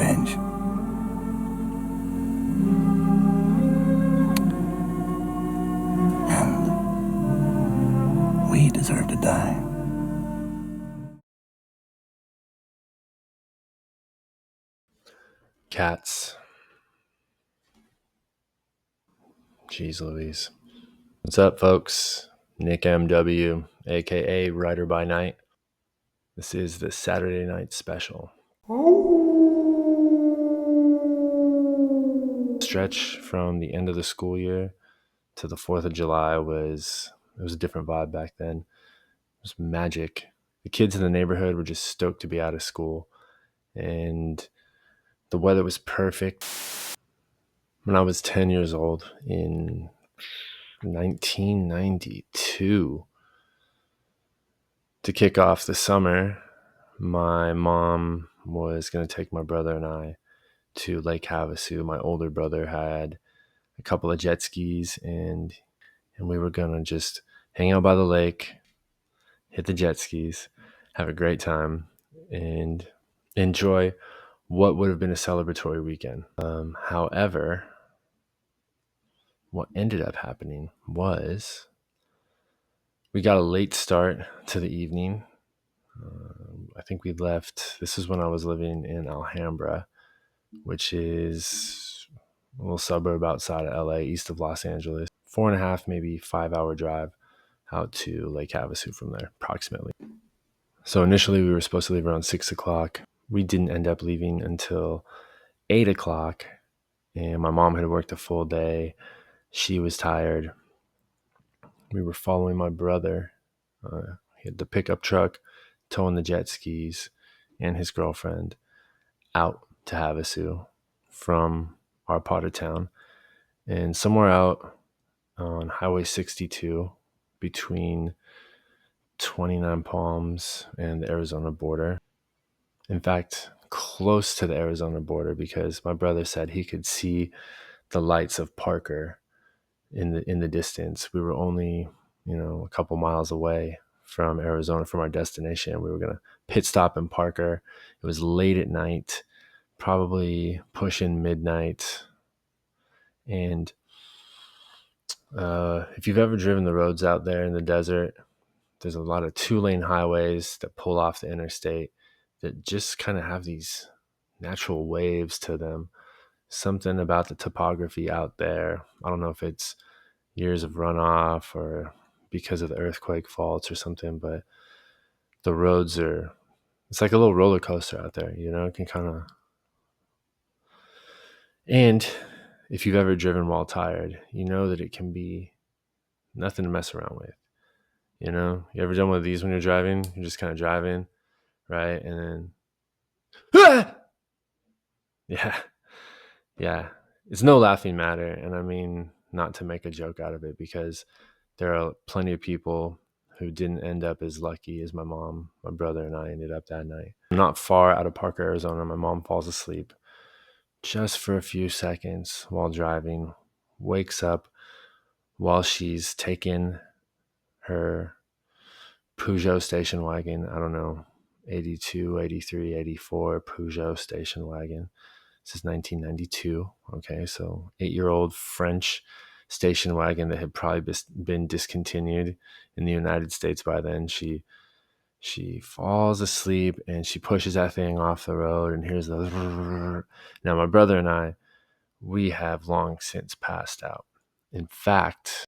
revenge. And we deserve to die. Cats. Jeez Louise. What's up, folks? Nick MW, aka Writer by Night. This is the Saturday night special. Stretch from the end of the school year to the 4th of July was a different vibe back then. It was magic. The kids in the neighborhood were just stoked to be out of school, and the weather was perfect. When I was 10 years old in 1992, to kick off the summer, my mom was going to take my brother and I to Lake Havasu. My older brother had a couple of jet skis, and we were going to just hang out by the lake, hit the jet skis, have a great time, and enjoy what would have been a celebratory weekend. However, what ended up happening was we got a late start to the evening. I think we left, this is when I was living in Alhambra, which is a little suburb outside of LA, east of Los Angeles. 4.5, maybe 5-hour drive out to Lake Havasu from there, approximately. So initially we were supposed to leave around 6 o'clock. We didn't end up leaving until 8 o'clock, and my mom had worked a full day. She was tired. We were following my brother. He had the pickup truck towing the jet skis and his girlfriend out to Havasu from our part of town. And somewhere out on Highway 62 between 29 Palms and the Arizona border. In fact, close to the Arizona border, because my brother said he could see the lights of Parker in the distance. We were only, a couple miles away from Arizona, from our destination. We were going to pit stop in Parker. It was late at night, probably pushing midnight. And if you've ever driven the roads out there in the desert, there's a lot of 2-lane highways that pull off the interstate that just kind of have these natural waves to them. Something about the topography out there. I don't know if it's years of runoff or because of the earthquake faults or something, but the roads it's like a little roller coaster out there, it can kind of. And if you've ever driven while tired, you know that it can be nothing to mess around with. You ever done one of these when you're driving? You're just kind of driving, right? And then, yeah, it's no laughing matter. And I mean, not to make a joke out of it, because there are plenty of people who didn't end up as lucky as my mom, my brother, and I ended up that night. Not far out of Parker, Arizona, my mom falls asleep just for a few seconds while driving, wakes up while she's taking her Peugeot station wagon, I don't know, 82, 83, 84 Peugeot station wagon. This is 1992. Okay, so 8-year-old French station wagon that had probably been discontinued in the United States by then. She falls asleep and she pushes that thing off the road, and here's the. Now my brother and I, we have long since passed out. In fact,